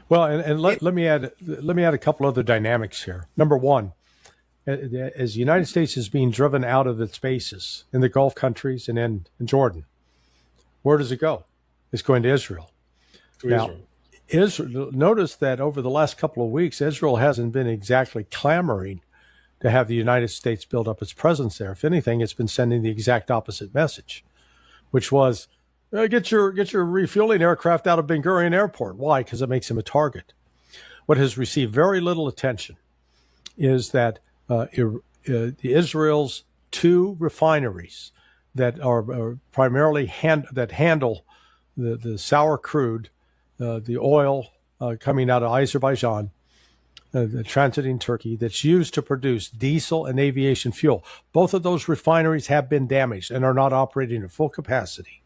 Well, and let me add a couple other dynamics here. Number one, as the United States is being driven out of its bases in the Gulf countries and in Jordan, where does it go? It's going to Israel. To Now, Israel. Israel. Notice that over the last couple of weeks, Israel hasn't been exactly clamoring to have the United States build up its presence there. If anything, it's been sending the exact opposite message, which was get your refueling aircraft out of Ben Gurion Airport. Why? Because it makes him a target. What has received very little attention is that Israel's two refineries that are primarily that handle the sour crude, the oil coming out of Azerbaijan, transiting Turkey, that's used to produce diesel and aviation fuel. Both of those refineries have been damaged and are not operating at full capacity.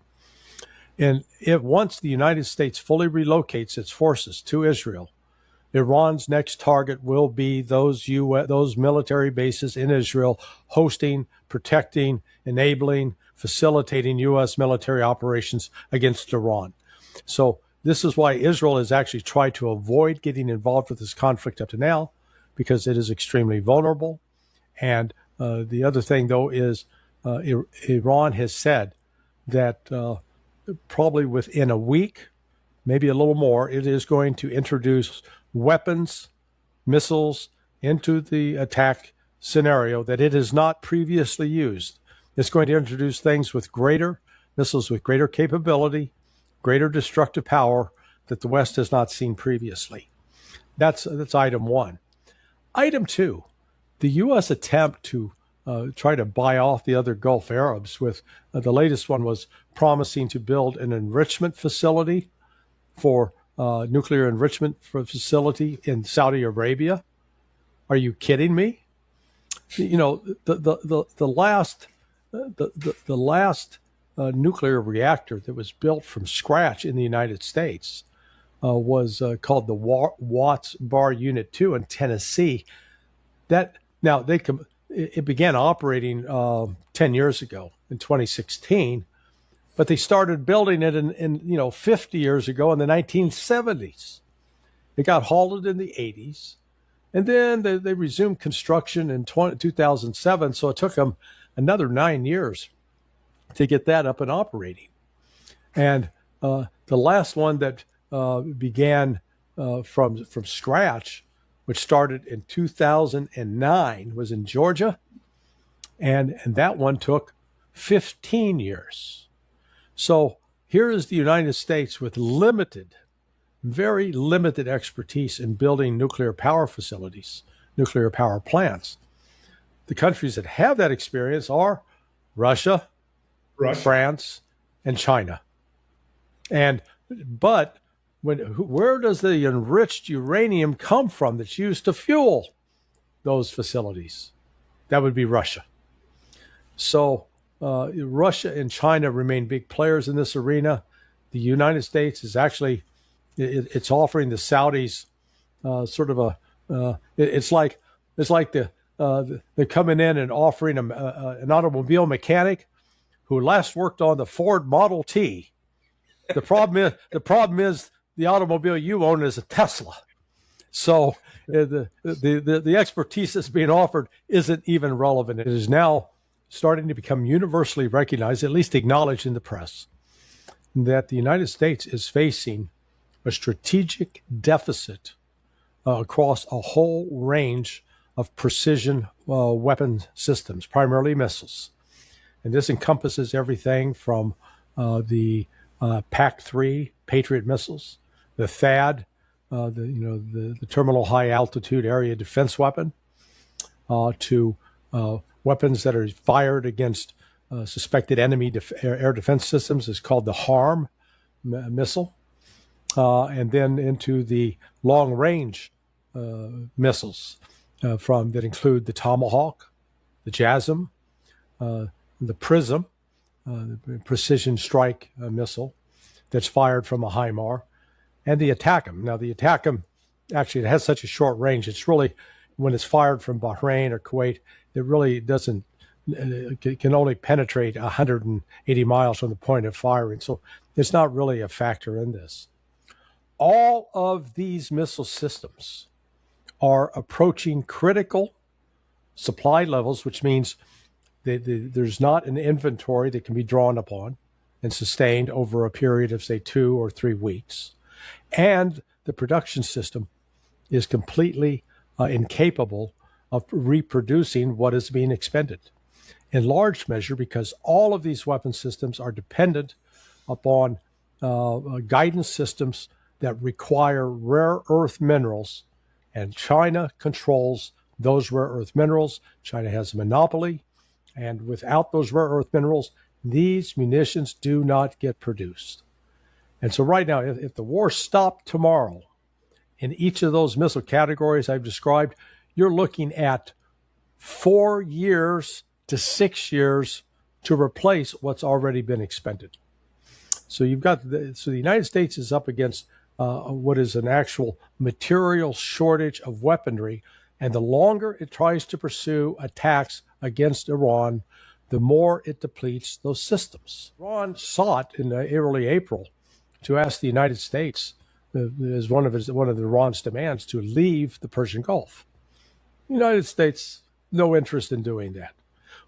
And if once the United States fully relocates its forces to Israel, Iran's next target will be those military bases in Israel, hosting, protecting, enabling, facilitating U.S. military operations against Iran. So this is why Israel has actually tried to avoid getting involved with this conflict up to now, because it is extremely vulnerable. And the other thing, though, is Iran has said that probably within a week, maybe a little more, it is going to introduce weapons, missiles into the attack scenario that it has not previously used. It's going to introduce things with missiles with greater capability, greater destructive power that the West has not seen previously. That's item one. Item two, the U.S. attempt to try to buy off the other Gulf Arabs with the latest one was promising to build an enrichment facility for nuclear enrichment facility in Saudi Arabia. Are you kidding me? You know, the last nuclear reactor that was built from scratch in the United States was called the Watts Bar Unit 2 in Tennessee. It began operating 10 years ago in 2016. But they started building it in 50 years ago in the 1970s. It got halted in the 80s. And then they resumed construction in 2007. So it took them another 9 years to get that up and operating. And the last one that began from scratch, which started in 2009, was in Georgia. And that one took 15 years. So here is the United States with very limited expertise in building nuclear power facilities, nuclear power plants. The countries that have that experience are Russia, France, and China. But where does the enriched uranium come from that's used to fuel those facilities? That would be Russia. So Russia and China remain big players in this arena. The United States is actually, it's offering the Saudis sort of it's like they're coming in and offering an automobile mechanic who last worked on the Ford Model T. The problem is the automobile you own is a Tesla. So the expertise that's being offered isn't even relevant. It is now starting to become universally recognized, at least acknowledged in the press, that the United States is facing a strategic deficit across a whole range of precision weapon systems, primarily missiles. And this encompasses everything from the PAC-3 Patriot missiles, the THAAD, the Terminal High Altitude Area Defense Weapon, to weapons that are fired against suspected enemy air defense systems is called the HARM missile, and then into the long-range missiles that include the Tomahawk, the JASSM, the PRISM, the precision strike missile that's fired from a HIMAR, and the ATACMS. Now, the ATACMS, actually, it has such a short range. It's really, when it's fired from Bahrain or Kuwait, it really doesn't, it can only penetrate 180 miles from the point of firing. So it's not really a factor in this. All of these missile systems are approaching critical supply levels, which means there's not an inventory that can be drawn upon and sustained over a period of, say, 2 or 3 weeks. And the production system is completely incapable of reproducing what is being expended, in large measure because all of these weapon systems are dependent upon guidance systems that require rare earth minerals, and China controls those rare earth minerals. China has a monopoly, and without those rare earth minerals, these munitions do not get produced. And so right now, if the war stopped tomorrow, in each of those missile categories I've described, you're looking at 4 years to 6 years to replace what's already been expended. So you've got the United States is up against what is an actual material shortage of weaponry, and the longer it tries to pursue attacks against Iran, the more it depletes those systems. Iran sought in early April to ask the United States, as one of Iran's demands, to leave the Persian Gulf. The United States, no interest in doing that.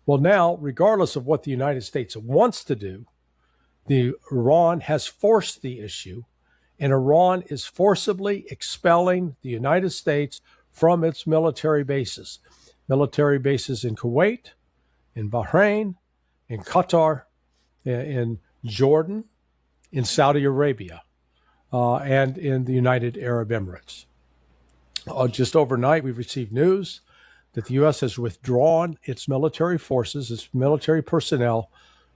Well, now, regardless of what the United States wants to do, Iran has forced the issue, and Iran is forcibly expelling the United States from its military bases in Kuwait, in Bahrain, in Qatar, in Jordan, in Saudi Arabia, and in the United Arab Emirates. Just overnight, we've received news that the U.S. has withdrawn its military forces, its military personnel,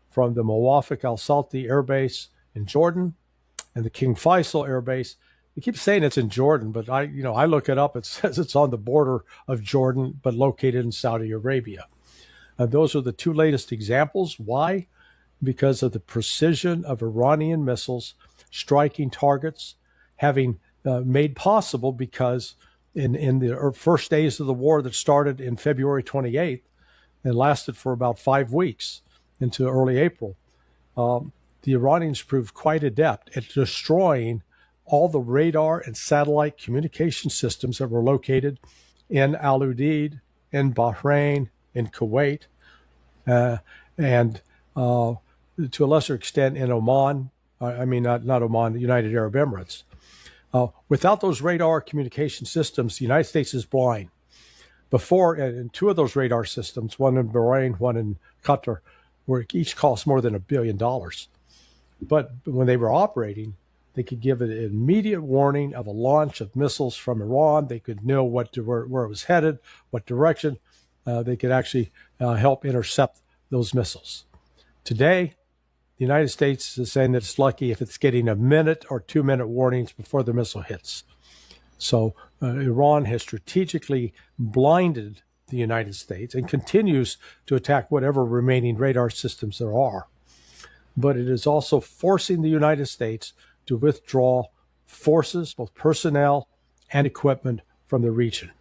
from the Mawafaq al-Salti Air Base in Jordan and the King Faisal Air Base. We keep saying it's in Jordan, but I look it up. It says it's on the border of Jordan, but located in Saudi Arabia. Those are the 2 latest examples. Why? Because of the precision of Iranian missiles striking targets, having made possible because in the first days of the war that started in February 28th and lasted for about 5 weeks into early April, the Iranians proved quite adept at destroying all the radar and satellite communication systems that were located in Al Udeid, in Bahrain, in Kuwait, and to a lesser extent in Oman. Not Oman, the United Arab Emirates. Without those radar communication systems, the United States is blind. Before, and 2 of those radar systems, one in Bahrain, one in Qatar, were each cost more than $1 billion. But when they were operating, they could give an immediate warning of a launch of missiles from Iran. They could know where it was headed, what direction. They could actually help intercept those missiles. Today, the United States is saying that it's lucky if it's getting a minute or 2-minute warnings before the missile hits. So Iran has strategically blinded the United States and continues to attack whatever remaining radar systems there are. But it is also forcing the United States to withdraw forces, both personnel and equipment, from the region.